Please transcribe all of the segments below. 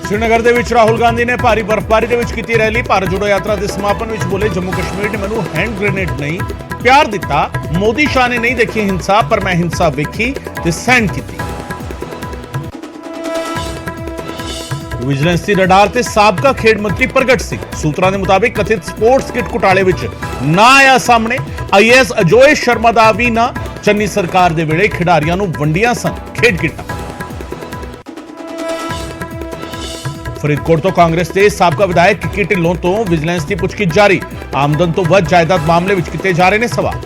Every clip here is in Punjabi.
श्रीनगर ਦੇ ਵਿੱਚ ਰਾਹੁਲ ਗਾਂਧੀ ਨੇ ਭਾਰੀ ਬਰਫ਼ਬਾਰੀ ਦੇ ਵਿੱਚ ਕੀਤੀ ਰੈਲੀ। ਭਾਰਤ ਜੋੜੋ ਯਾਤਰਾ ਦੇ ਸਮਾਪਨ ਵਿੱਚ ਬੋਲੇ, ਜੰਮੂ ਕਸ਼ਮੀਰ ਨੇ ਮੈਨੂੰ ਹੈਂਡ ਗ੍ਰੇਨੇਡ ਨਹੀਂ ਪਿਆਰ ਦਿੱਤਾ, ਮੋਦੀ ਸ਼ਾਹ ਨੇ ਨਹੀਂ ਦੇਖੀ ਹਿੰਸਾ, ਪਰ ਮੈਂ ਹਿੰਸਾ ਵੇਖੀ ਤੇ ਸਹਿਣ ਕੀਤੀ। ਵਿਜੀਲੈਂਸ ਦੀ ਰਡਾਰ ਤੇ ਸਾਬਕਾ ਖੇਡ ਮੰਤਰੀ ਪ੍ਰਗਟ ਸਿੰਘ ਸੂਤਰਾਂ ਦੇ ਮੁਤਾਬਿਕ ਕਥਿਤ ਸਪੋਰਟਸ ਕਿਟ ਘੁਟਾਲੇ ਵਿੱਚ ਨਾ ਆਇਆ ਸਾਹਮਣੇ। ਆਈਏਐਸ ਅਜੋਏ ਸ਼ਰਮਾ ਦਾ ਵੀ ਨਾ ਚੰਨੀ ਸਰਕਾਰ ਦੇ ਵੇਲੇ ਖਿਡਾਰੀਆਂ ਨੂੰ ਵੰਡੀਆਂ ਸਨ ਖੇਡ ਕਿੱਟਾਂ। फरीदकोट तो कांग्रेस के साबका विधायक किक्की ढिल्लों तो विजिलेंस की पुछगिछ जारी। आमदन तो वध जायदाद मामले में किए जा रहे हैं सवाल।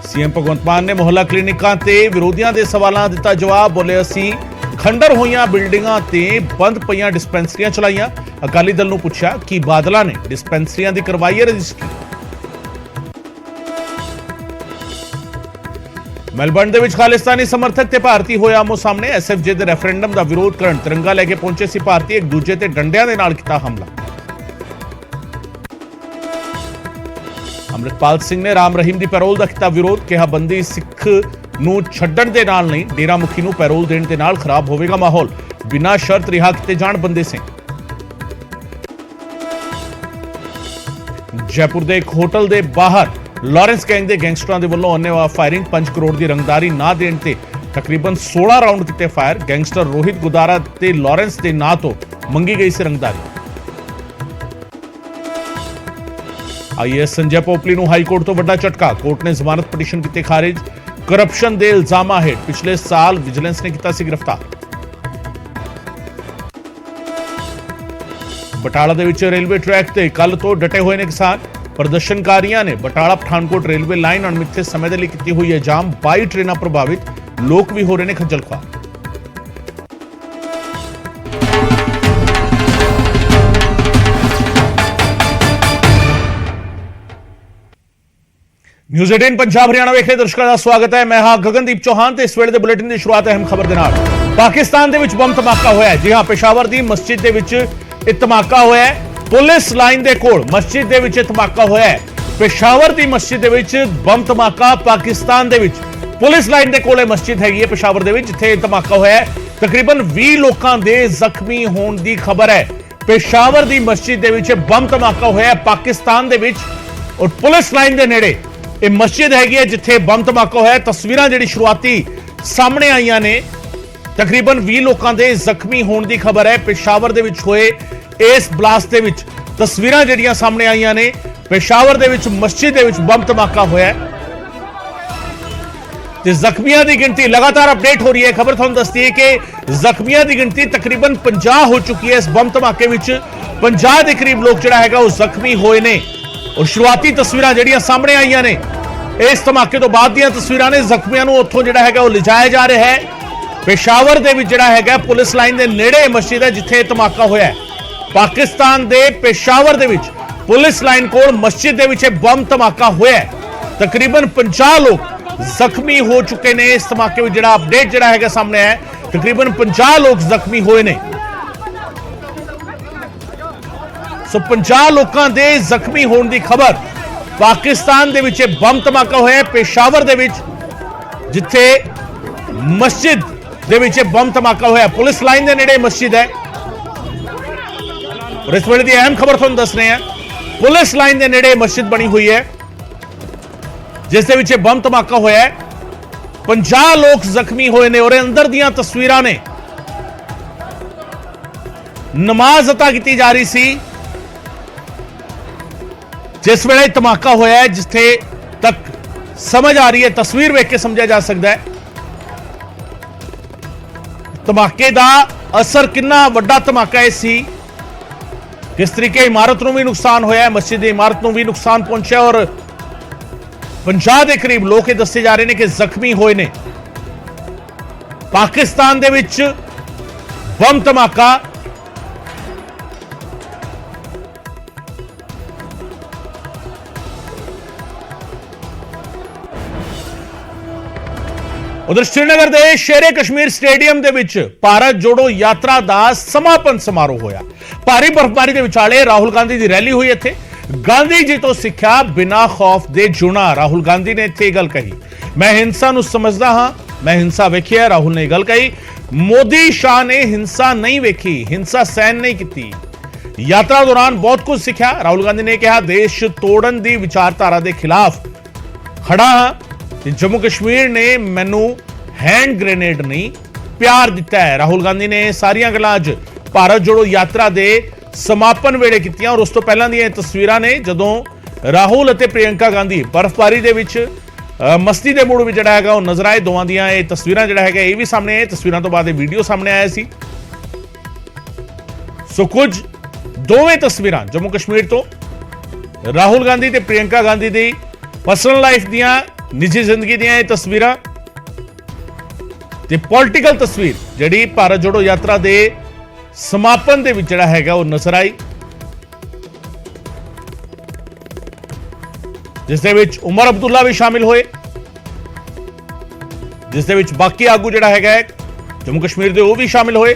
सीएम भगवंत मान ने मोहल्ला क्लिनिकां ते विरोधियों के सवालों का दिता जवाब। बोले, असी खंडर होईयां बिल्डिंगां ते बंद पईयां डिस्पेंसरियां चलाईयां। अकाली दल नूं पुछया कि बादलों ने डिस्पेंसरियां दी करवाई है रजिस्ट्री। मेलबर्न ਦੇ ਵਿੱਚ ਖਾਲਿਸਤਾਨੀ ਸਮਰਥਕ ਤੇ ਭਾਰਤੀ ਹੋਏ ਆਮੋ ਸਾਹਮਣੇ। ਐਸਐਫਜੇ ਦੇ ਰੈਫਰੈਂਡਮ ਦਾ ਵਿਰੋਧ ਕਰਨ ਤਿਰੰਗਾ ਲੈ ਕੇ ਪਹੁੰਚੇ ਸੀ ਭਾਰਤੀ, ਇੱਕ ਦੂਜੇ ਤੇ ਡੰਡਿਆਂ ਦੇ ਨਾਲ ਕੀਤਾ ਹਮਲਾ। ਅੰਮ੍ਰਿਤਪਾਲ ਸਿੰਘ ਨੇ ਰਾਮ ਰਹੀਮ ਦੀ ਪੈਰੋਲ ਦਾ ਕੀਤਾ ਵਿਰੋਧ, ਕਿਹਾ ਬੰਦੀ ਸਿੱਖ ਨੂੰ ਛੱਡਣ ਦੇ ਨਾਲ ਨਹੀਂ, ਡੇਰਾ ਮੁਖੀ ਨੂੰ ਪੈਰੋਲ ਦੇਣ ਦੇ ਨਾਲ ਖਰਾਬ ਹੋਵੇਗਾ ਮਾਹੌਲ, ਬਿਨਾਂ ਸ਼ਰਤ ਰਿਹਾ ਕੀਤੇ ਜਾਣ ਬੰਦੇ ਸਿੰਘ। ਜੈਪੁਰ ਦੇ ਇੱਕ ਹੋਟਲ ਦੇ ਬਾਹਰ ਲਾਰੈਂਸ ਗੈਂਗ ਦੇ ਗੈਂਗਸਟਰਾਂ ਦੇ ਵੱਲੋਂ ਅੰਨ੍ਹੇਵਾਹ ਫਾਇਰਿੰਗ। 5 ਕਰੋੜ ਦੀ ਰੰਗਦਾਰੀ ਨਾ ਦੇਣ ਤੇ ਤਕਰੀਬਨ 16 ਰਾਉਂਡ ਕੀਤੇ ਫਾਇਰ। ਗੈਂਗਸਟਰ ਰੋਹਿਤ ਗੁਦਾਰਾ ਤੇ ਲਾਰੈਂਸ ਦੇ ਨਾਂ ਤੋਂ ਮੰਗੀ ਗਈ ਸੀ ਰੰਗਦਾਰੀ। ਆਈਏਐਸ ਸੰਜੇ ਪੋਪਲੀ ਨੂੰ ਹਾਈ ਕੋਰਟ ਤੋਂ ਵੱਡਾ ਝਟਕਾ। ਕੋਰਟ ਨੇ ਜ਼ਮਾਨਤ ਪਟੀਸ਼ਨ ਕੀਤੀ ਖਾਰਿਜ। ਕਰਪਸ਼ਨ ਦੇ ਇਲਜ਼ਾਮਾਂ ਹੇਠ ਪਿਛਲੇ ਸਾਲ ਵਿਜੀਲੈਂਸ ਨੇ ਕੀਤਾ ਸੀ ਗ੍ਰਿਫਤਾਰ। ਬਟਾਲਾ ਦੇ ਵਿੱਚ ਰੇਲਵੇ ਟਰੈਕ ਤੇ ਕੱਲ ਤੋਂ ਡਟੇ ਹੋਏ ਨੇ ਕਿਸਾਨ। प्रदर्शनकारियों ने बटाला पठानकोट रेलवे लाइन अणमिथे समय के लिए की हुई है जाम। 22 ट्रेन प्रभावित, लोग भी हो रहे हैं खज्जल खुआर। न्यूज़ 18 पंजाब हरियाणा वेख रहे दर्शकों का स्वागत है। मैं हाँ गगनदीप चौहान। इस वेले दे बुलेटिन की शुरुआत अहम खबर के नाल। पाकिस्तान दे विच बम धमाका होया है। जी हाँ, पेशावर दी मस्जिद दे विच इह धमाका होया है। पुलिस लाइन दे कोल मस्जिद दे विच धमाका होया है। पेशावर दी मस्जिद दे विच बम धमाका। पाकिस्तान दे विच पुलिस लाइन दे कोले मस्जिद हैगी है पेशावर दे विच, जिथे धमाका होया है। तकरीबन 20 लोकां दे जख्मी होण दी खबर है। पेशावर दी मस्जिद दे विच बम धमाका होया है पाकिस्तान दे विच, और पुलिस लाइन दे नेड़े ਇਹ ਮਸਜਿਦ ਹੈਗੀ ਹੈ ਜਿੱਥੇ ਬੰਬ ਧਮਾਕਾ ਹੋਇਆ। ਤਸਵੀਰਾਂ ਜਿਹੜੀ ਸ਼ੁਰੂਆਤੀ ਸਾਹਮਣੇ ਆਈਆਂ ਨੇ, ਤਕਰੀਬਨ 20 ਲੋਕਾਂ ਦੇ ਜ਼ਖਮੀ ਹੋਣ ਦੀ ਖਬਰ ਹੈ। पेशावर ਦੇ ਵਿੱਚ ਹੋਏ ਇਸ ਬਲਾਸਟ ਦੇ ਵਿੱਚ ਤਸਵੀਰਾਂ ਜਿਹੜੀਆਂ ਸਾਹਮਣੇ ਆਈਆਂ ਨੇ, पेशावर ਦੇ ਵਿੱਚ ਮਸਜਿਦ ਦੇ ਵਿੱਚ ਬੰਬ ਧਮਾਕਾ ਹੋਇਆ ਤੇ ਜ਼ਖਮੀਆਂ ਦੀ ਗਿਣਤੀ ਲਗਾਤਾਰ ਅਪਡੇਟ ਹੋ ਰਹੀ ਹੈ। ਖਬਰ ਤੁਹਾਨੂੰ ਦੱਸਦੀ ਹੈ ਕਿ ਜ਼ਖਮੀਆਂ ਦੀ ਗਿਣਤੀ ਤਕਰੀਬਨ 50 ਹੋ ਚੁੱਕੀ ਹੈ। ਇਸ ਬੰਬ ਧਮਾਕੇ ਵਿੱਚ 50 ਦੇ ਕਰੀਬ ਲੋਕ ਜਿਹੜਾ ਹੈਗਾ ਉਹ ਜ਼ਖਮੀ ਹੋਏ ਨੇ। और शुरुआती तस्वीरां ਜਿਹੜੀਆਂ ਸਾਹਮਣੇ ਆਈਆਂ ਨੇ ਇਸ ਧਮਾਕੇ ਤੋਂ ਬਾਅਦ ਦੀਆਂ ਤਸਵੀਰਾਂ ਨੇ। ਜ਼ਖਮੀਆਂ ਨੂੰ ਉੱਥੋਂ ਜਿਹੜਾ ਹੈਗਾ ਉਹ ਲਿਜਾਇਆ ਜਾ ਰਿਹਾ ਹੈ। पेशावर ਦੇ ਵਿੱਚ ਜਿਹੜਾ ਹੈਗਾ ਪੁਲਿਸ ਲਾਈਨ ਦੇ ਨੇੜੇ ਮਸਜਿਦ ਹੈ ਜਿੱਥੇ ਧਮਾਕਾ ਹੋਇਆ ਹੈ। ਪਾਕਿਸਤਾਨ ਦੇ पेशावर ਦੇ ਵਿੱਚ ਪੁਲਿਸ ਲਾਈਨ ਕੋਲ ਮਸਜਿਦ ਦੇ ਵਿੱਚ ਬੰਬ ਧਮਾਕਾ ਹੋਇਆ ਹੈ। ਤਕਰੀਬਨ 50 ਲੋਕ ਜ਼ਖਮੀ ਹੋ ਚੁੱਕੇ ਨੇ। ਇਸ ਧਮਾਕੇ ਵਿੱਚ ਜਿਹੜਾ ਅਪਡੇਟ ਜਿਹੜਾ ਹੈਗਾ ਸਾਹਮਣੇ ਹੈ, ਤਕਰੀਬਨ 50 ਲੋਕ ਜ਼ਖਮੀ ਹੋਏ ਨੇ। ਸੋ 50 ਲੋਕਾਂ ਦੇ ਜ਼ਖਮੀ ਹੋਣ ਦੀ ਖਬਰ। ਪਾਕਿਸਤਾਨ ਦੇ ਵਿੱਚ ਬੰਬ ਧਮਾਕਾ ਹੋਇਆ पेशावर ਦੇ ਵਿੱਚ, ਜਿੱਥੇ ਮਸਜਿਦ ਦੇ ਵਿੱਚ ਬੰਬ ਧਮਾਕਾ ਹੋਇਆ। ਪੁਲਿਸ ਲਾਈਨ ਦੇ ਨੇੜੇ ਮਸਜਿਦ ਹੈ। ਔਰ ਇਸ ਵੇਲੇ ਦੀ ਅਹਿਮ ਖਬਰ ਤੁਹਾਨੂੰ ਦੱਸ ਰਹੇ ਹਾਂ, ਪੁਲਿਸ ਲਾਈਨ ਦੇ ਨੇੜੇ ਮਸਜਿਦ ਬਣੀ ਹੋਈ ਹੈ ਜਿਸ ਦੇ ਵਿੱਚ ਬੰਬ ਧਮਾਕਾ ਹੋਇਆ ਹੈ। 50 ਲੋਕ ਜ਼ਖਮੀ ਹੋਏ ਨੇ ਔਰ ਅੰਦਰ ਦੀਆਂ ਤਸਵੀਰਾਂ ਨੇ। ਨਮਾਜ਼ ਅਤਾ ਕੀਤੀ ਜਾ ਰਹੀ ਸੀ जिस वेले धमाका होया है, जिथे तक समझ आ रही है, तस्वीर वेख के समझा जा सकता है धमाके का असर कितना वड्डा धमाका है सी। किस तरीके इमारत नूं भी नुकसान होया है, मस्जिद की इमारत नूं भी नुकसान पहुंचा और 50 के करीब लोग दसे जा रहे हैं कि जख्मी होए ने। पाकिस्तान दे विच बम धमाका। उधर श्रीनगर के शेरे कश्मीर स्टेडियम के विच भारत जोड़ो यात्रा का समापन समारोह होया। भारी बर्फबारी के विचाले राहुल गांधी की रैली हुई। इत्थे गांधी जी तो सिक्ख्या बिना खौफ दे जुना। राहुल गांधी ने इत्थे गल कही, मैं हिंसा नूं समझदा हां, मैं हिंसा वेखी है, राहुल ने गल कही। मोदी शाह ने हिंसा नहीं वेखी, हिंसा सहन नहीं की। यात्रा दौरान बहुत कुछ सीखा। राहुल गांधी ने कहा देश तोड़न दी विचारधारा के खिलाफ खड़ा हां। जम्मू कश्मीर ने मैनू हैंड ग्रेनेड नहीं प्यार दिता है। राहुल गांधी ने सारियां गल्लां अज भारत जोड़ो यात्रा के समापन वेले कीतियां और उस तो पहलां दी तस्वीरां ने जदों राहुल और प्रियंका गांधी बर्फबारी दे विच मस्ती के मूड में जिहड़ा हैगा वो नजर आए। दोवां दियां ये तस्वीरां जिहड़ा हैगा ये भी सामने आए। तस्वीरां तो बाद वीडियो सामने आया सी। सो कुछ दोवें तस्वीरां जम्मू कश्मीर तो राहुल गांधी ते प्रियंका गांधी दी पर्सनल लाइफ दियां निजी जिंदगी दियां ये तस्वीरां ते पॉलिटिकल तस्वीर जिहड़ी भारत जोड़ो यात्रा दे समापन दे विच जिहड़ा हैगा वो नजर आई, जिस दे विच उमर अब्दुल्ला भी शामिल होए, जिस दे विच बाकी आगू जिहड़ा हैगा जम्मू कश्मीर दे वो भी शामिल होए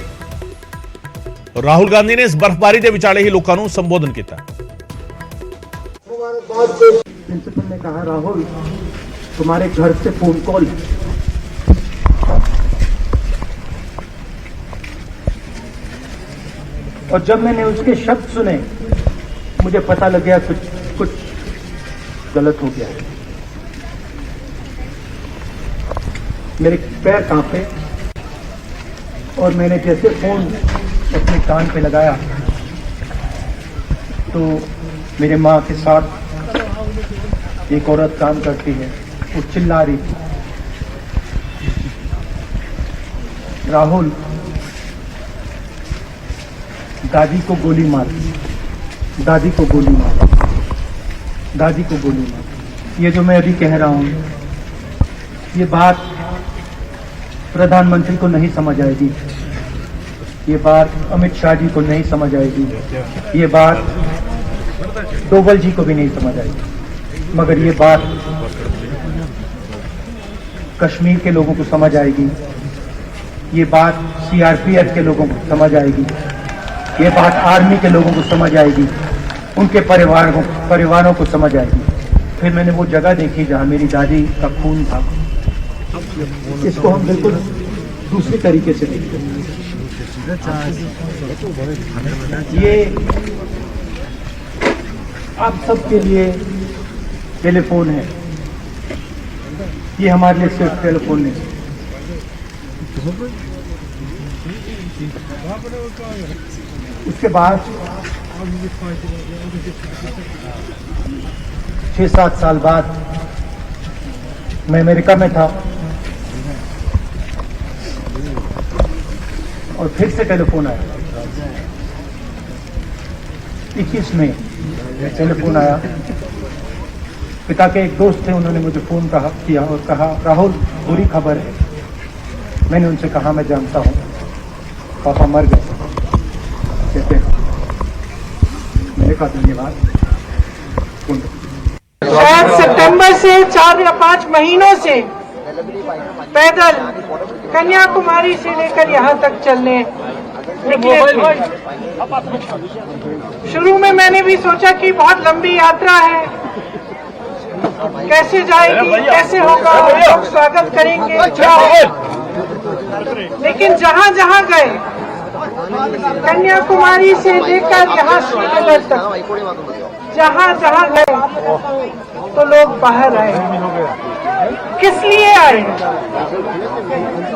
और राहुल गांधी ने इस बर्फबारी के विचाले ही लोगों को संबोधन किया। प्रिंसिपल ने कहा राहुल तुम्हारे घर से फोन कॉल, और जब मैंने उसके शब्द सुने मुझे पता लग गया कुछ गलत हो गया। मेरे पैर कांपे और मैंने जैसे फोन अपने कान पे लगाया तो मेरे माँ के साथ एक औरत काम करती है, वो चिल्ला रही थी राहुल दादी को गोली मार, दादी को गोली मार, दादी को गोली मार। ये जो मैं अभी कह रहा हूँ ये बात प्रधानमंत्री को नहीं समझ आएगी, ये बात अमित शाह जी को नहीं समझ आएगी, ये बात डोभाल जी को भी नहीं समझ आएगी, मगर ये बात कश्मीर के लोगों को समझ आएगी, ये बात सीआरपीएफ के लोगों को समझ आएगी, ये बात आर्मी के लोगों को समझ आएगी, उनके परिवारों को समझ आएगी। फिर मैंने वो जगह देखी जहाँ मेरी दादी का खून था। इसको हम बिल्कुल दूसरी तरीके से देखते हैं। ये आप सबके लिए टेलीफोन है, ये हमारे लिए सिर्फ टेलीफोन नहीं। उसके बाद 6-7 साल बाद मैं अमेरिका में था और फिर से टेलीफोन आया। 21 में टेलीफोन आया। पिता के एक दोस्त थे, उन्होंने मुझे फोन किया और कहा राहुल बुरी खबर है। मैंने उनसे कहा मैं जानता हूँ पापा मर गए। कहते मैंने कहा धन्यवाद। शायद सितंबर से 4 या 5 महीनों से पैदल कन्याकुमारी से लेकर यहाँ तक चलने निकले थे। शुरू में मैंने भी सोचा कि बहुत लंबी यात्रा है, कैसे जाएगी, कैसे होगा, लोग स्वागत करेंगे, क्या होगा। लेकिन जहाँ जहाँ गए, कन्याकुमारी से लेकर यहाँ श्रीनगर तक जहाँ जहाँ गए तो लोग बाहर आए। किस लिए आए?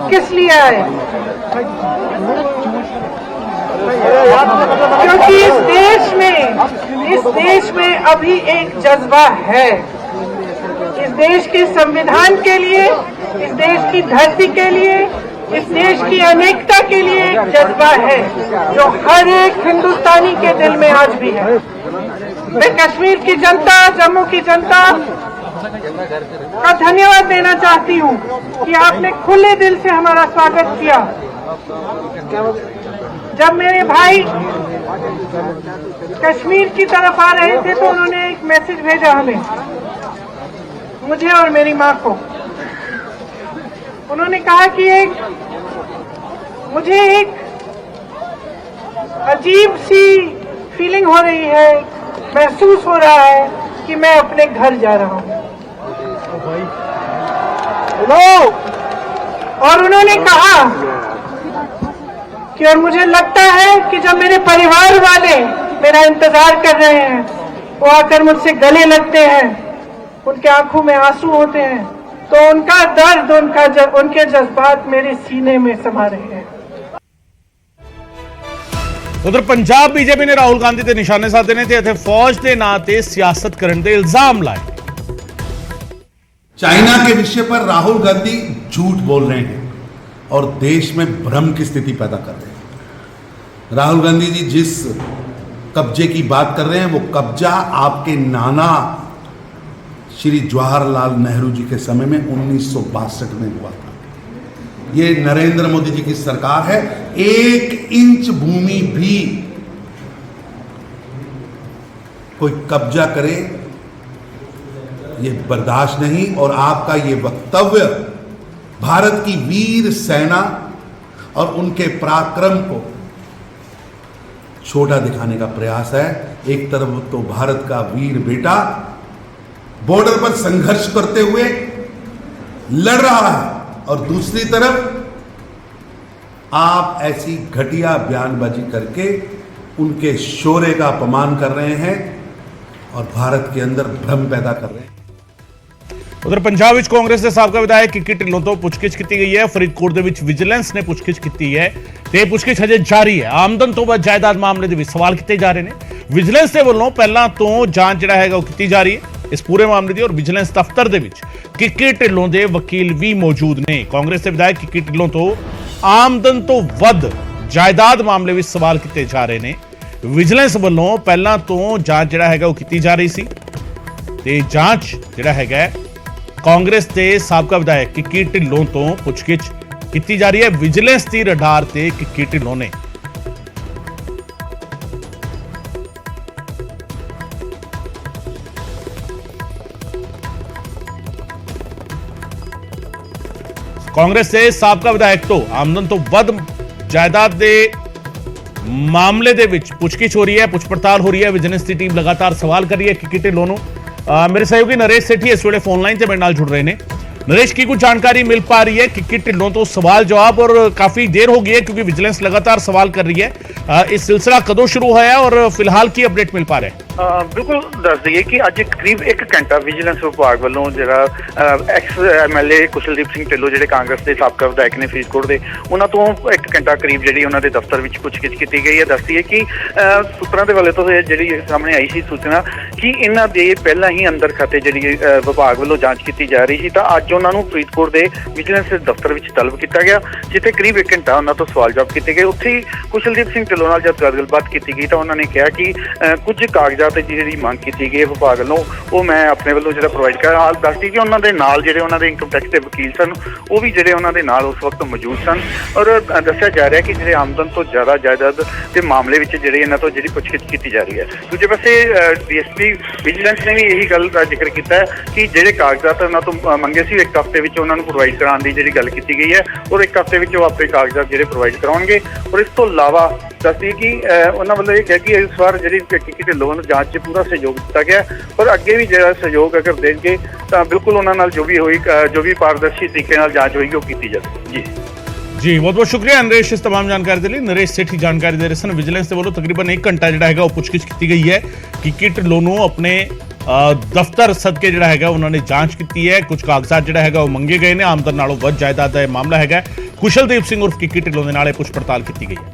किस लिए आए? क्योंकि इस देश में अभी एक जज्बा है। इस देश के संविधान के लिए, इस देश की धरती के लिए, इस देश की अनेकता के लिए एक जज्बा है जो हर एक हिंदुस्तानी के दिल में आज भी है। मैं कश्मीर की जनता, जम्मू की जनता का धन्यवाद देना चाहती हूँ कि आपने खुले दिल से हमारा स्वागत किया। जब मेरे भाई कश्मीर की तरफ आ रहे थे तो उन्होंने एक मैसेज भेजा हमें, मुझे और मेरी माँ को। उन्होंने कहा कि मुझे एक अजीब सी फीलिंग हो रही है, महसूस हो रहा है कि मैं अपने घर जा रहा हूँ। और उन्होंने कहा कि और मुझे लगता है कि जब मेरे परिवार वाले मेरा इंतजार कर रहे हैं, वो आकर मुझसे गले लगते हैं, उनके आंखों में आंसू होते हैं, तो उनका दर्द, उनके जज्बात मेरे सीने में समा रहे हैं। ਉਧਰ ਪੰਜਾਬ ਬੀਜੇਪੀ ਨੇ ਰਾਹੁਲ ਗਾਂਧੀ ਤੇ ਨਿਸ਼ਾਨੇ ਸਾਧੇ ਨੇ ਤੇ ਇੱਥੇ ਫੌਜ ਦੇ ਨਾਂ ਤੇ ਸਿਆਸਤ ਕਰਨ ਦੇ ਇਲਜ਼ਾਮ ਲਾਏ। चाइना के विषय पर राहुल गांधी झूठ बोल रहे हैं और देश में भ्रम की स्थिति पैदा कर रहे हैं। राहुल गांधी जी जिस कब्जे की बात कर रहे हैं वो कब्जा आपके नाना श्री जवाहरलाल नेहरू जी के समय में 1962 में हुआ था। ये नरेंद्र मोदी जी की सरकार है। 1 इंच भूमि भी कोई कब्जा करे ये बर्दाश्त नहीं। और आपका ये वक्तव्य भारत की वीर सेना और उनके पराक्रम को छोटा दिखाने का प्रयास है। एक तरफ तो भारत का वीर बेटा बॉर्डर पर संघर्ष करते हुए लड़ रहा है और दूसरी तरफ आप ऐसी घटिया बयानबाजी करके उनके शौर्य का अपमान कर रहे हैं और भारत के अंदर भ्रम पैदा कर रहे हैं। ਉਧਰ ਪੰਜਾਬ ਵਿੱਚ ਕਾਂਗਰਸ ਦੇ ਸਾਬਕਾ ਵਿਧਾਇਕ ਕਿੱਕੀ ਢਿੱਲੋਂ ਤੋਂ ਪੁੱਛਗਿੱਛ ਕੀਤੀ ਗਈ ਹੈ। ਫਰੀਦਕੋਟ ਦੇ ਵਿੱਚ ਵਿਜੀਲੈਂਸ ਨੇ ਪੁੱਛਗਿੱਛ ਕੀਤੀ ਹੈ ਤੇ ਪੁੱਛਗਿੱਛ ਹਜੇ ਜਾਰੀ ਹੈ। ਆਮਦਨ ਤੋਂ ਵੱਧ ਜਾਇਦਾਦ ਮਾਮਲੇ ਦੇ ਵਿੱਚ ਸਵਾਲ ਕੀਤੇ ਜਾ ਰਹੇ ਨੇ। ਵਿਜੀਲੈਂਸ ਦੇ ਵੱਲੋਂ ਪਹਿਲਾਂ ਤੋਂ ਜਾਂਚ ਜਿਹੜਾ ਹੈਗਾ ਉਹ ਕੀਤੀ ਜਾ ਰਹੀ ਹੈ ਇਸ ਪੂਰੇ ਮਾਮਲੇ ਦੀ। ਔਰ ਵਿਜੀਲੈਂਸ ਦਫ਼ਤਰ ਦੇ ਵਿੱਚ ਕਿੱਕੀ ਢਿੱਲੋਂ ਦੇ ਵਕੀਲ ਵੀ ਮੌਜੂਦ ਨੇ। ਕਾਂਗਰਸ ਦੇ ਵਿਧਾਇਕ ਕਿੱਕੀ ਢਿੱਲੋਂ ਤੋਂ ਆਮਦਨ ਤੋਂ ਵੱਧ ਜਾਇਦਾਦ ਮਾਮਲੇ ਵਿੱਚ ਸਵਾਲ ਕੀਤੇ ਜਾ ਰਹੇ ਨੇ। ਵਿਜੀਲੈਂਸ ਵੱਲੋਂ ਪਹਿਲਾਂ ਤੋਂ ਜਾਂਚ ਜਿਹੜਾ ਹੈਗਾ ਉਹ ਕੀਤੀ ਜਾ ਰਹੀ ਸੀ ਤੇ ਜਾਂਚ ਜਿਹੜਾ ਹੈਗਾ ਕਾਂਗਰਸ ਦੇ ਸਾਬਕਾ ਵਿਧਾਇਕ ਕਿੱਕੀ ਢਿੱਲੋਂ ਤੋਂ ਪੁੱਛਗਿੱਛ ਕੀਤੀ ਜਾ ਰਹੀ ਹੈ। ਵਿਜੀਲੈਂਸ ਦੀ ਰਡਾਰ ਤੇ ਕਿੱਕੀ ਢਿੱਲੋਂ ਨੇ ਕਾਂਗਰਸ ਦੇ ਸਾਬਕਾ ਵਿਧਾਇਕ ਤੋਂ ਆਮਦਨ ਤੋਂ ਵੱਧ ਜਾਇਦਾਦ ਦੇ ਮਾਮਲੇ ਦੇ ਵਿੱਚ ਪੁੱਛਗਿੱਛ ਹੋ ਰਹੀ ਹੈ, ਪੁੱਛ ਪੜਤਾਲ ਹੋ ਰਹੀ ਹੈ। ਵਿਜੀਲੈਂਸ ਦੀ ਟੀਮ ਲਗਾਤਾਰ ਸਵਾਲ ਕਰ ਰਹੀ ਹੈ ਕਿੱਕੀ ਢਿੱਲੋਂ ਨੂੰ। मेरे सहयोगी नरेश सेठी इस वे फोन लाइन से मेरे नाल जुड़ रहे हैं। नरेश की कुछ जानकारी मिल पा रही है किक्की ढिल्लों तो सवाल जवाब और काफी देर हो गई है क्योंकि विजिलेंस लगातार सवाल कर रही है। इस सिलसिला कदों शुरू होया है और फिलहाल की अपडेट मिल पा रहे हैं? बिल्कुल दस दईए कि अज करीब 1 घंटा विजिलेंस विभाग वालों जो एक्स MLA कुशलदीप सिंह ढिल्लों जो कांग्रेस के साबका विधायक ने फरीदकोट के उन्होंने तो 1 घंटा करीब जी उन्होंने दफ्तर में पुछगिछ की गई है। दस दईए कि सूत्रों के वाले तो जी सामने आई सी सूचना कि इन्हों के पहला ही अंदर खाते जी विभाग वालों जांच की जा रही थी तो अज उन्होंने फरीदकोट के विजिलेंस दफ्तर में तलब किया गया जिथे करीब 1 घंटा उन्होंने तो सवाल जवाब किए गए। उत्थे कुशलदीप सिंह ढिल्लों नाल जब गलबात की गई तो उन्होंने कहा कि कुछ कागजात जी मंग की गई विभाग वालों वो मैं अपने वालों जो प्रोवाइड कर दस दी कि उन्होंने नाल जो उन्होंने इनकम टैक्स के वकील सन वो भी जो उन्होंने नाल उस वक्त मौजूद सन। और दस्या जा रहा है कि जो आमदन तो ज़्यादा जायदाद के मामले में जी इन्हों तो जी पुछगिछ की जा रही है। दूजे पासे DSP विजिलेंस ने भी यही गल का जिक्र किया है कि जो कागजात उन्होंने तो मंगे से 1 हफ्ते में उन्होंने प्रोवाइड कराने की जी गल की गई है और 1 हफ्ते में अपने कागजात जो प्रोवाइड कराएंगे। और इस तो इलावा दस दी कि उन्होंने वालों ये कहा कि इस बार जी किक्की ढिल्लों को जांच से पूरा सहयोग दिता गया और अगे भी जो सहयोग अगर देंगे तो बिल्कुल उन्होंने जो भी हुई जो भी पारदर्शी तरीके जांच होगी वो की जाए। जी बहुत बहुत शुक्रिया नरेश इस तमाम जानकारी के लिए। नरेश सेठी जानकारी दे रहे सन। विजिलेंस के वालों तकरीबन 1 घंटा जो पुछगिछ की गई है किक्की ढिल्लों को अपने दफ्तर सदके जो है उन्होंने जांच की है। कुछ कागजात जो है वो मंगे गए हैं। आमदन नालों वध जायदाद का मामला है। कुशलदीप सिंह उर्फ किक्की ढिल्लों के नाल पुछ पड़ताल की गई है।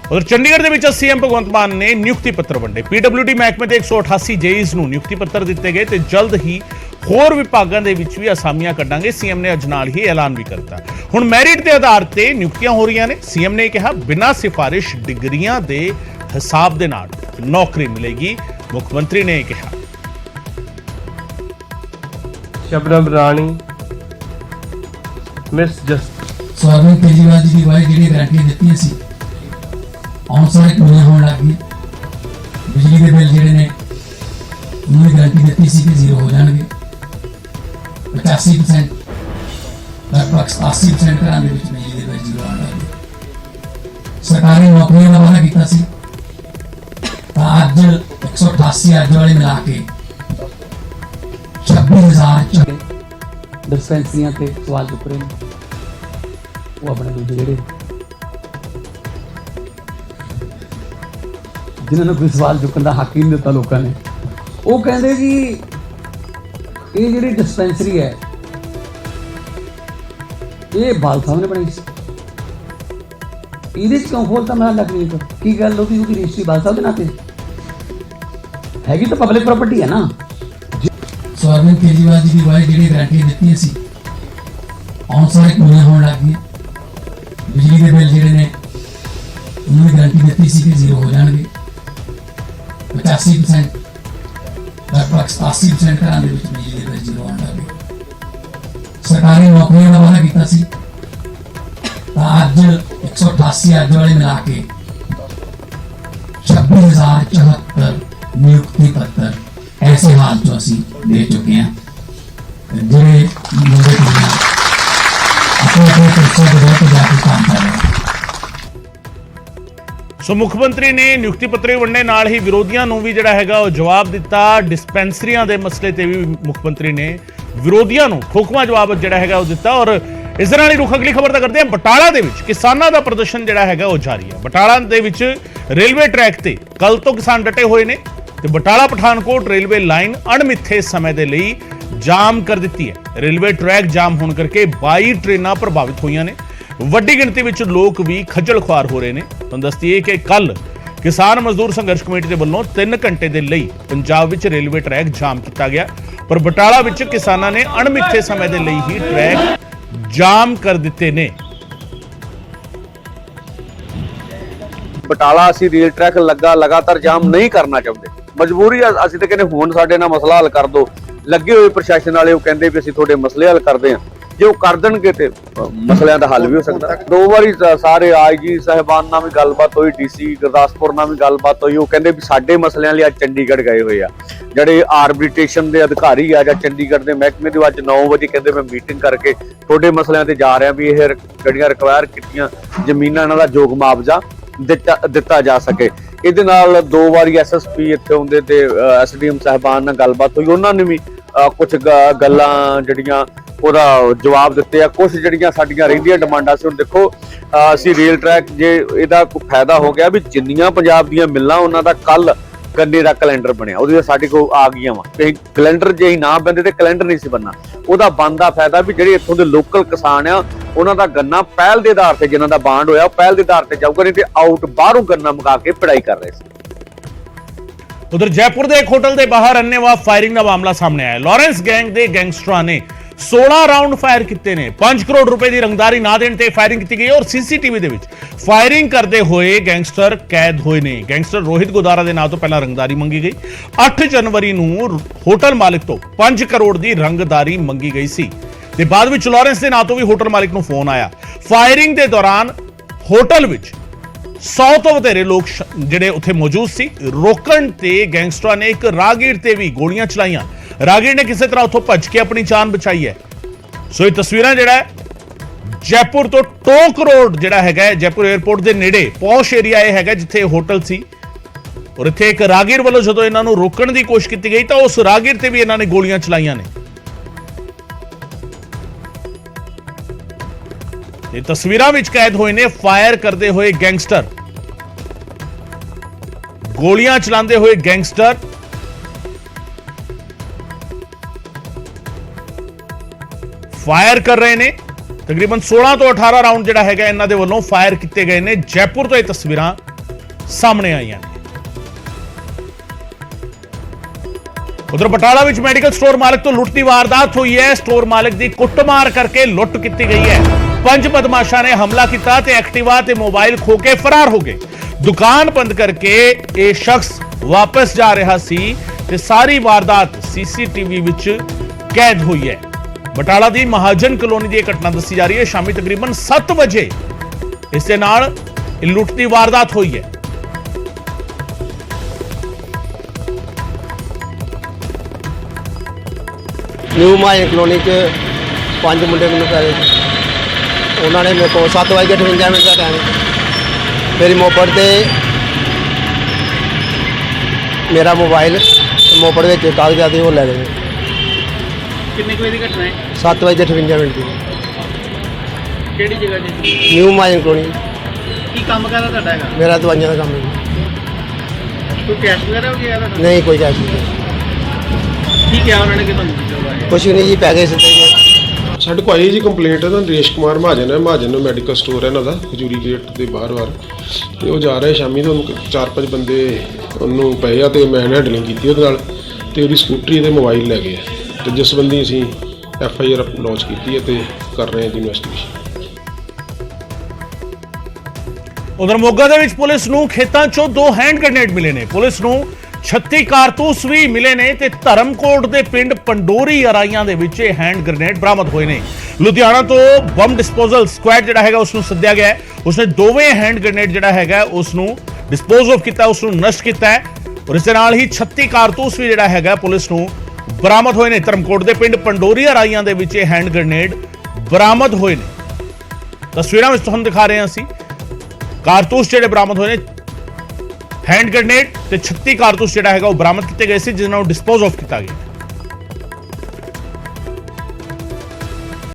उधर चंडीगढ़ के सीएम भगवंत मान ने नियुक्ति पत्र वंडे। PWD महकमे के 188 जेईज ਨੂੰ नियुक्ति पत्र दिते गए तो जल्द ही होर विभागों के भी असामियां कढ़ांगे। सीएम ने अज नाल ही ऐलान भी करता हुण मैरिट के आधार पर नियुक्तियां हो रही ने। सीएम ने कहा बिना सिफारिश डिग्रियां के हिसाब के नाल नौकरी मिलेगी। मुख्यमंत्री ने कहा शबनम राणी मिस जस्ट अरविंद केजरीवाल जी की अगवाई जी गारंटी दी सी ऑनसाइट पूरियां होने लग गई। बिजली के बिल जिहड़े ने उन्होंने गारंटी दी सी कि 0 हो जाएंगे। 85% लगभग 80% घरों के बिजली के बिल 0 आने लगे। सरकारी नौकरियों का वादा किया सी अज 188 अज वाले मिला के 26,000 ਡਿਸਪੈਂਸਰੀਆਂ ਤੇ ਸਵਾਲ ਚੁੱਕ ਰਹੇ ਨੇ, ਉਹ ਆਪਣੇ ਦੂਜੇ ਜਿਹੜੇ ਜਿਨ੍ਹਾਂ ਨੂੰ ਕੋਈ ਸਵਾਲ ਚੁੱਕਣ ਦਾ ਹੱਕ ਹੀ ਨਹੀਂ ਦਿੱਤਾ ਲੋਕਾਂ ਨੇ, ਉਹ ਕਹਿੰਦੇ ਜੀ ਇਹ ਜਿਹੜੀ ਡਿਸਪੈਂਸਰੀ ਹੈ ਇਹ ਬਾਲ ਸਾਹਿਬ ਨੇ ਬਣਾਈ ਸੀ, ਇਹਦੇ 'ਚ ਕਿਉਂ ਖੋਲ੍ਹਤਾ ਮੈਂ ਲੱਗ ਨਹੀਂ ਕੀ ਗੱਲ ਹੋ ਗਈ ਉਹਦੀ ਰਜਿਸਟਰੀ ਬਾਲ ਸਾਹਿਬ ਦੇ ਨਾਂ ਤੇ ਹੈਗੀ ਤਾਂ ਪਬਲਿਕ ਪ੍ਰਾਪਰਟੀ ਹੈ ਨਾ। ਸੋ ਅਰਵਿੰਦ ਕੇਜਰੀਵਾਲ ਜੀ ਦੀ ਵਾਈ ਜਿਹੜੀ ਗਰੰਟੀ ਦਿੱਤੀ ਸੀ ਆਉਣ ਸਾਰ ਕਿਵੇਂ ਹੋਣ ਲੱਗ ਗਈ, ਬਿਜਲੀ ਦੇ ਬਿੱਲ ਜਿਹੜੇ ਨੇ ਉਹਨਾਂ ਨੇ ਗਰੰਟੀ ਦਿੱਤੀ ਸੀ ਕਿ ਜ਼ੀਰੋ ਹੋ ਜਾਣਗੇ, 85% ਲਗਭਗ 80% ਘਰਾਂ ਦੇ ਵਿੱਚ ਬਿਜਲੀ ਦੇ ਬਿੱਲ ਜ਼ੀਰੋ ਆਉਣ ਲੱਗ ਗਏ। ਸਰਕਾਰੀ ਨੌਕਰੀਆਂ ਦਾ ਵਾਅਦਾ ਕੀਤਾ ਸੀ ਤਾਂ ਅੱਜ 188 ਅੱਜ ਵਾਲੇ ਮਿਲਾ ਕੇ 26,074 ਨਿਯੁਕਤੀ ਪੱਤਰ ऐसे हाल जो असी दे चुके हैं ਜਿਹੜੇ ਮੁੰਡੇ ਕੁੜੀਆਂ ਆਪਣੇ ਪੈਸੇ ਦੇ ਵਿੱਚ ਜਾ ਕੇ ਕੰਮ ਕਰ ਰਹੇ। ਸੋ ਮੁੱਖ ਮੰਤਰੀ ਨੇ ਨਿਯੁਕਤੀ ਪੱਤਰ ਵੰਡਣੇ ਨਾਲ ਹੀ ਵਿਰੋਧੀਆਂ ਨੂੰ ਵੀ ਜਿਹੜਾ ਹੈਗਾ ਉਹ ਜਵਾਬ ਦਿੱਤਾ। ਡਿਸਪੈਂਸਰੀਆਂ ਦੇ ਮਸਲੇ ਤੇ ਵੀ ਮੁੱਖ ਮੰਤਰੀ ਨੇ ਵਿਰੋਧੀਆਂ ਨੂੰ ਠੋਕਵਾਂ ਜਵਾਬ ਜਿਹੜਾ ਹੈਗਾ ਉਹ ਦਿੱਤਾ। ਔਰ ਇਸ ਦੇ ਨਾਲ ਹੀ ਰੁੱਖ ਅਗਲੀ ਖਬਰ ਦਾ ਕਰਦੇ ਹਾਂ। ਬਟਾਲਾ ਦੇ ਵਿੱਚ ਕਿਸਾਨਾਂ ਦਾ ਪ੍ਰਦਰਸ਼ਨ ਜਿਹੜਾ ਹੈਗਾ ਉਹ ਜਾਰੀ ਹੈ। ਬਟਾਲਾ ਦੇ ਵਿੱਚ ਰੇਲਵੇ ਟਰੈਕ ਤੇ ਕੱਲ ਤੋਂ ਕਿਸਾਨ ਡਟੇ ਹੋਏ ਨੇ ਤੇ ਬਟਾਲਾ ਪਠਾਨਕੋਟ ਰੇਲਵੇ ਲਾਈਨ ਅਣਮਿੱਥੇ ਸਮੇਂ ਦੇ ਲਈ ਜਾਮ ਕਰ ਦਿੱਤੀ ਹੈ। ਰੇਲਵੇ ਟਰੈਕ ਜਾਮ ਹੋਣ ਕਰਕੇ 22 ਟ੍ਰੇਨਾਂ ਪ੍ਰਭਾਵਿਤ ਹੋਈਆਂ ਨੇ। ਵੱਡੀ ਗਿਣਤੀ ਵਿੱਚ ਲੋਕ ਵੀ ਖੱਜਲ ਖੁਆਰ ਹੋ ਰਹੇ ਨੇ। ਤੁਹਾਨੂੰ ਦੱਸ ਦਈਏ ਕਿ ਕੱਲ ਕਿਸਾਨ ਮਜ਼ਦੂਰ ਸੰਘਰਸ਼ ਕਮੇਟੀ ਦੇ ਵੱਲੋਂ 3 ਘੰਟੇ ਦੇ ਲਈ ਪੰਜਾਬ ਵਿੱਚ ਰੇਲਵੇ ਟਰੈਕ ਜਾਮ ਕੀਤਾ ਗਿਆ, ਪਰ ਬਟਾਲਾ ਵਿੱਚ ਕਿਸਾਨਾਂ ਨੇ ਅਣਮਿੱਥੇ ਸਮੇਂ ਦੇ ਲਈ ਹੀ ਟਰੈਕ ਜਾਮ ਕਰ ਦਿੱਤੇ ਨੇ। ਬਟਾਲਾ ਅਸੀਂ ਰੇਲ ਟਰੈਕ ਲੱਗਾ ਲਗਾਤਾਰ ਜਾਮ ਨਹੀਂ ਕਰਨਾ ਚਾਹੁੰਦੇ, ਮਜਬੂਰੀ ਆ। ਅਸੀਂ ਤਾਂ ਕਹਿੰਦੇ ਹੁਣ ਸਾਡੇ ਨਾਲ ਮਸਲਾ ਹੱਲ ਕਰ ਦਿਓ। ਲੱਗੇ ਹੋਏ ਪ੍ਰਸ਼ਾਸਨ ਵਾਲੇ ਉਹ ਕਹਿੰਦੇ ਵੀ ਅਸੀਂ ਤੁਹਾਡੇ ਮਸਲੇ ਹੱਲ ਕਰਦੇ ਹਾਂ। ਜੇ ਉਹ ਕਰ ਦੇਣਗੇ ਤੇ ਮਸਲਿਆਂ ਦਾ ਹੱਲ ਵੀ ਹੋ ਸਕਦਾ। 2 ਵਾਰੀ ਸਾਰੇ ਆਈਜੀ ਸਾਹਿਬਾਨ ਨਾਲ ਵੀ ਗੱਲਬਾਤ ਹੋਈ, ਡੀਸੀ ਗੁਰਦਾਸਪੁਰ ਨਾਲ ਵੀ ਗੱਲਬਾਤ ਹੋਈ। ਉਹ ਕਹਿੰਦੇ ਵੀ ਸਾਡੇ ਮਸਲਿਆਂ ਲਈ ਅੱਜ ਚੰਡੀਗੜ੍ਹ ਗਏ ਹੋਏ ਆ ਜਿਹੜੇ ਆਰਬਿਟ੍ਰੇਸ਼ਨ ਦੇ ਅਧਿਕਾਰੀ ਆ ਜਾਂ ਚੰਡੀਗੜ੍ਹ ਦੇ ਮਹਿਕਮੇ ਦੇ। ਅੱਜ 9 ਵਜੇ ਕਹਿੰਦੇ ਮੈਂ ਮੀਟਿੰਗ ਕਰਕੇ ਤੁਹਾਡੇ ਮਸਲਿਆਂ ਤੇ ਜਾ ਰਿਹਾ ਵੀ ਇਹ ਜਿਹੜੀਆਂ ਰਿਕਵਾਇਰ ਕੀਤੀਆਂ ਜ਼ਮੀਨਾਂ ਇਹਨਾਂ ਦਾ ਯੋਗ ਮੁਆਵਜ਼ਾ ਦਿੱਤਾ ਜਾ ਸਕੇ। ਇਹਦੇ ਨਾਲ 2 ਵਾਰੀ ਐਸਐਸਪੀ ਇੱਥੇ ਹੁੰਦੇ ਤੇ ਐਸਡੀਐਮ ਸਾਹਿਬਾਨ ਨਾਲ ਗੱਲਬਾਤ ਹੋਈ। ਉਹਨਾਂ ਨੇ ਵੀ ਕੁਝ ਗੱਲਾਂ ਜਿਹੜੀਆਂ ਉਹਦਾ ਜਵਾਬ ਦਿੱਤੇ ਆ। ਕੁਝ ਜਿਹੜੀਆਂ ਸਾਡੀਆਂ ਰਹਿੰਦੀਆਂ ਡਿਮਾਂਡਾਂ ਸੀ, ਹੁਣ ਦੇਖੋ ਅਸੀਂ ਰੇਲ ਟਰੈਕ ਜੇ ਇਹਦਾ ਕੋਈ ਫਾਇਦਾ ਹੋ ਗਿਆ ਵੀ ਜਿੰਨੀਆਂ ਪੰਜਾਬ ਦੀਆਂ ਮਿਲਾਂ ਉਹਨਾਂ ਦਾ ਕੱਲ ਗੰਨੇ ਦਾ ਕੈਲੰਡਰ ਬਣਿਆ, ਉਹਦੇ ਸਾਡੇ ਕੋਲ ਆ ਗਈਆਂ ਵਾ। ਤੇ ਕੈਲੰਡਰ ਜੇ ਨਾ ਬੰਦੇ ਤੇ ਕੈਲੰਡਰ ਨਹੀਂ ਸੀ ਬਣਨਾ। ਉਹਦਾ ਬਣਦਾ ਫਾਇਦਾ ਵੀ ਜਿਹੜੇ ਇੱਥੋਂ ਦੇ ਲੋਕਲ ਕਿਸਾਨ ਆ ਉਹਨਾਂ ਦਾ ਗੰਨਾ ਪਹਿਲ ਦੇ ਆਧਾਰ ਤੇ ਜਿਨ੍ਹਾਂ ਦਾ ਬਾਂਡ ਹੋਇਆ ਉਹ ਪਹਿਲ ਦੇ ਆਧਾਰ ਤੇ ਜਾਊਗਾ, ਨਹੀਂ ਤੇ ਆਊਟ ਬਾਹਰੋਂ ਗੰਨਾ ਮੰਗਾ ਕੇ ਪੜਾਈ ਕਰ ਰਹੇ ਸੀ। ਉਧਰ ਜੈਪੁਰ ਦੇ ਇੱਕ ਹੋਟਲ ਦੇ ਬਾਹਰ ਅੰਨ੍ਹੇਵਾਹ ਫਾਇਰਿੰਗ ਦਾ ਮਾਮਲਾ ਸਾਹਮਣੇ ਆਇਆ। ਲਾਰੈਂਸ ਗੈਂਗ ਦੇ ਗੈਂਗਸਟਰਾਂ ਨੇ 16 ਰਾਉਂਡ ਫਾਇਰ ਕੀਤੇ ਨੇ। 5 ਕਰੋੜ ਰੁਪਏ ਦੀ ਰੰਗਦਾਰੀ ਨਾ ਦੇਣ ਤੇ ਫਾਇਰਿੰਗ ਕੀਤੀ ਗਈ ਔਰ ਸੀਸੀਟੀਵੀ ਦੇ ਵਿੱਚ ਫਾਇਰਿੰਗ ਕਰਦੇ ਹੋਏ ਗੈਂਗਸਟਰ ਕੈਦ ਹੋਏ ਨੇ। ਗੈਂਗਸਟਰ ਰੋਹਿਤ ਗੋਦਾਰਾ ਦੇ ਨਾਂ ਤੋਂ ਪਹਿਲਾਂ ਰੰਗਦਾਰੀ ਮੰਗੀ ਗਈ। 8 ਜਨਵਰੀ ਨੂੰ ਹੋਟਲ ਮਾਲਕ ਤੋਂ 5 ਕਰੋੜ ਦੀ ਰੰਗਦਾਰੀ ਮੰਗੀ ਗਈ ਸੀ ਤੇ ਬਾਅਦ ਵਿੱਚ ਲਾਰੈਂਸ ਦੇ ਨਾਂ ਤੋਂ ਵੀ ਹੋਟਲ ਮਾਲਕ ਨੂੰ ਫੋਨ ਆਇਆ। ਫਾਇਰਿੰਗ ਦੇ ਦੌਰਾਨ ਹੋਟਲ ਵਿੱਚ 100 ਤੋਂ ਵਧੇਰੇ ਲੋਕ ਜਿਹੜੇ ਉੱਥੇ ਮੌਜੂਦ ਸੀ। ਰੋਕਣ ਤੇ ਗੈਂਗਸਟਰਾਂ ਨੇ ਇੱਕ ਰਾਹਗੀਰ ਤੇ ਵੀ ਗੋਲੀਆਂ ਚਲਾਈਆਂ। ਰਾਹਗੀਰ ਨੇ ਕਿਸੇ ਤਰ੍ਹਾਂ ਉੱਥੋਂ ਭੱਜ ਕੇ ਆਪਣੀ ਜਾਨ ਬਚਾਈ ਹੈ। ਸੋ ਇਹ ਤਸਵੀਰਾਂ ਜਿਹੜਾ ਜੈਪੁਰ ਤੋਂ ਟੋਕ ਰੋਡ ਜਿਹੜਾ ਹੈਗਾ ਜੈਪੁਰ 에ਅਰਪੋਰਟ ਦੇ ਨੇੜੇ ਪੌਸ਼ ਏਰੀਆ ਇਹ ਹੈਗਾ ਜਿੱਥੇ ਹੋਟਲ ਸੀ ਔਰ ਇੱਥੇ ਇੱਕ ਰਾਹਗੀਰ ਵੱਲੋਂ ਜਦੋਂ ਇਹਨਾਂ ਨੂੰ ਰੋਕਣ ਦੀ ਕੋਸ਼ਿਸ਼ ਕੀਤੀ ਗਈ ਤਾਂ ਉਸ ਰਾਹਗੀਰ ਤੇ ਵੀ ਇਹਨਾਂ ਨੇ ਗੋਲੀਆਂ ਚਲਾਈਆਂ ਨੇ। ਇਹ ਤਸਵੀਰਾਂ ਵਿੱਚ ਕੈਦ ਹੋਏ ਨੇ ਫਾਇਰ ਕਰਦੇ ਹੋਏ ਗੈਂਗਸਟਰ, ਗੋਲੀਆਂ ਚਲਾਉਂਦੇ ਹੋਏ ਗੈਂਗਸਟਰ। ਫਾਇਰ ਕਰ ਰਹੇ ਨੇ। ਤਕਰੀਬਨ 16 ਤੋਂ 18 ਰਾਉਂਡ ਜਿਹੜਾ ਹੈਗਾ ਇਹਨਾਂ ਦੇ ਵੱਲੋਂ ਫਾਇਰ ਕੀਤੇ ਗਏ ਨੇ। ਜੈਪੁਰ ਤੋਂ ਇਹ ਤਸਵੀਰਾਂ ਸਾਹਮਣੇ ਆਈਆਂ ਨੇ। ਉਧਰ ਬਟਾਲਾ ਵਿੱਚ ਮੈਡੀਕਲ ਸਟੋਰ ਮਾਲਕ ਤੋਂ ਲੁੱਟ ਦੀ ਵਾਰਦਾਤ ਹੋਈ ਹੈ। ਸਟੋਰ ਮਾਲਕ ਦੀ ਕੁੱਟਮਾਰ ਕਰਕੇ ਲੁੱਟ ਕੀਤੀ ਗਈ ਹੈ। 5 ਬਦਮਾਸ਼ਾਂ ਨੇ ਹਮਲਾ ਕੀਤਾ ਤੇ ਐਕਟਿਵਾ ਤੇ ਮੋਬਾਈਲ ਖੋ ਕੇ ਫਰਾਰ ਹੋ ਗਏ। ਦੁਕਾਨ ਬੰਦ ਕਰਕੇ ਇਹ ਸ਼ਖਸ ਵਾਪਸ ਜਾ ਰਿਹਾ ਸੀ ਤੇ ਸਾਰੀ ਵਾਰਦਾਤ ਸੀਸੀਟੀਵੀ ਵਿੱਚ ਕੈਦ ਹੋਈ ਹੈ। ਬਟਾਲਾ ਦੀ ਮਹਾਜਨ ਕਲੋਨੀ ਦੀ ਇਹ ਘਟਨਾ ਦੱਸੀ ਜਾ ਰਹੀ ਹੈ। ਸ਼ਾਮੀ ਤਕਰੀਬਨ 7 ਵਜੇ ਇਸ ਦੇ ਨਾਲ ਲੁੱਟ ਦੀ ਵਾਰਦਾਤ ਹੋਈ ਹੈ। ਨਿਊ ਮਾਜਨ ਕਲੋਨੀ 'ਚ 5 ਮੁੰਡੇ ਮੈਨੂੰ ਪੈ ਗਏ। ਉਹਨਾਂ ਨੇ ਮੇਰੇ ਕੋਲ 7:58 ਮਿੰਟ ਦਾ ਟਾਈਮ ਮੇਰੀ ਮੋਬਾਈਲ ਤੇ ਮੇਰਾ ਮੋਬਾਈਲ ਮੋਬਾਈਲ ਵਿੱਚ ਕਾਗਜ਼ਾਤ ਉਹ ਲੈ ਗਏ। ਕਿੰਨੇ ਕੁ ਵਜੇ ਦੀ ਘਟਨਾ ਹੈ 7:58 ਦੀ ਕਿਹੜੀ ਜਗ੍ਹਾ ਤੇ ਨਿਊ ਮਾਜਨ ਕਲੋਨੀ ਕੀ ਕੰਮ ਕਰਦਾ ਤੁਹਾਡਾ ਹੈਗਾ ਮੇਰਾ ਦਵਾਈਆਂ ਦਾ ਕੰਮ ਹੈ ਕੋਈ ਕੈਸ਼ ਵਗੈਰਾ ਵੀ ਆਇਆ ਜੀ। ਨਹੀਂ ਕੋਈ ਕੈਸ਼ ਨਹੀਂ ਕੀ ਕਿਹਾ ਉਹਨਾਂ ਨੇ ਕਿ ਤੁਹਾਨੂੰ ਦਿੱਤਾ ਕੁਛ ਵੀ ਨਹੀਂ ਜੀ, ਪੈ ਗਏ ਸਿੱਧੇ ਜੀ। ਸਾਡੇ ਕੋਲ ਆਈ ਜੀ ਕੰਪਲੇਂਟ ਹੈ ਨਾ, ਨਰੇਸ਼ ਕੁਮਾਰ ਮਹਾਜਨ ਹੈ, ਮਹਾਜਨ ਮੈਡੀਕਲ ਸਟੋਰ ਹੈ ਇਹਨਾਂ ਦਾ ਖਜੂਰੀ ਗੇਟ ਦੇ ਬਾਹਰ ਤੇ ਉਹ ਜਾ ਰਿਹਾ ਸ਼ਾਮੀ ਤੋਂ 4-5 ਬੰਦੇ ਉਹਨੂੰ ਪਏ ਆ ਤੇ ਮੈਂ ਹੈਂਡਲਿੰਗ ਕੀਤੀ ਉਹਦੇ ਨਾਲ ਤੇ ਉਹਦੀ ਸਕੂਟਰੀ ਤੇ ਮੋਬਾਈਲ ਲੈ ਗਏ ਆ ਤੇ ਜਿਸ ਸੰਬੰਧੀ ਅਸੀਂ FIR ਲੌਂਚ ਕੀਤੀ ਹੈ ਤੇ ਕਰ ਰਹੇ ਹਾਂ ਜੀ ਇਨਵੈਸਟੀਗੇਸ਼ਨ। ਉਧਰ ਮੋਗਾ ਦੇ ਵਿੱਚ ਪੁਲਿਸ ਨੂੰ ਖੇਤਾਂ 'ਚੋਂ 2 ਹੈਂਡ ਗ੍ਰੇਨੇਡ ਮਿਲੇ ਨੇ। ਪੁਲਿਸ ਨੂੰ 36 ਕਾਰਤੂਸ ਵੀ ਮਿਲੇ ਨੇ ਤੇ ਧਰਮਕੋਟ ਦੇ ਪਿੰਡ ਪੰਡੋਰੀ ਅਰਾਈਆਂ ਦੇ ਵਿੱਚ ਇਹ ਹੈਂਡ ਗ੍ਰੇਨੇਡ ਬਰਾਮਦ ਹੋਏ ਨੇ। ਲੁਧਿਆਣਾ ਤੋਂ ਬੰਬ ਡਿਸਪੋਜ਼ਲ ਸਕੁਐਡ ਜਿਹੜਾ ਹੈਗਾ ਉਸ ਨੂੰ ਸੱਦਿਆ ਗਿਆ ਹੈ। ਉਸਨੇ ਦੋਵੇਂ ਹੈਂਡ ਗ੍ਰੇਨੇਡ ਜਿਹੜਾ ਹੈਗਾ ਉਸ ਨੂੰ ਡਿਸਪੋਜ਼ ਆਫ ਕੀਤਾ, ਉਸ ਨੂੰ ਨਸ਼ਟ ਕੀਤਾ ਹੈ ਔਰ ਇਸ ਦੇ ਨਾਲ ਹੀ 36 ਕਾਰਤੂਸ ਵੀ ਜਿਹੜਾ ਹੈਗਾ ਪੁਲਿਸ ਨੂੰ ਬਰਾਮਦ ਹੋਏ ਨੇ। ਧਰਮਕੋਟ ਦੇ ਪਿੰਡ ਪੰਡੋਰੀ ਅਰਾਈਆਂ ਦੇ ਵਿੱਚ ਇਹ ਹੈਂਡ ਗ੍ਰੇਨੇਡ ਬਰਾਮਦ ਹੋਏ ਨੇ। ਤਸਵੀਰਾਂ ਵਿੱਚ ਤੁਹਾਨੂੰ ਦਿਖਾ ਰਹੇ ਹਾਂ ਅਸੀਂ ਕਾਰਤੂਸ ਜਿਹੜੇ ਬਰਾਮਦ ਹੋਏ ਨੇ, ਹੈਂਡ ਗ੍ਰੇਨੇਡ ਤੇ 36 ਕਾਰਤੂਸ ਜਿਹੜਾ ਹੈਗਾ ਉਹ ਬਰਾਮਦ ਕੀਤੇ ਗਏ ਸੀ ਜਿਸ ਨੂੰ ਡਿਸਪੋਜ਼ ਆਫ ਕੀਤਾ ਗਿਆ।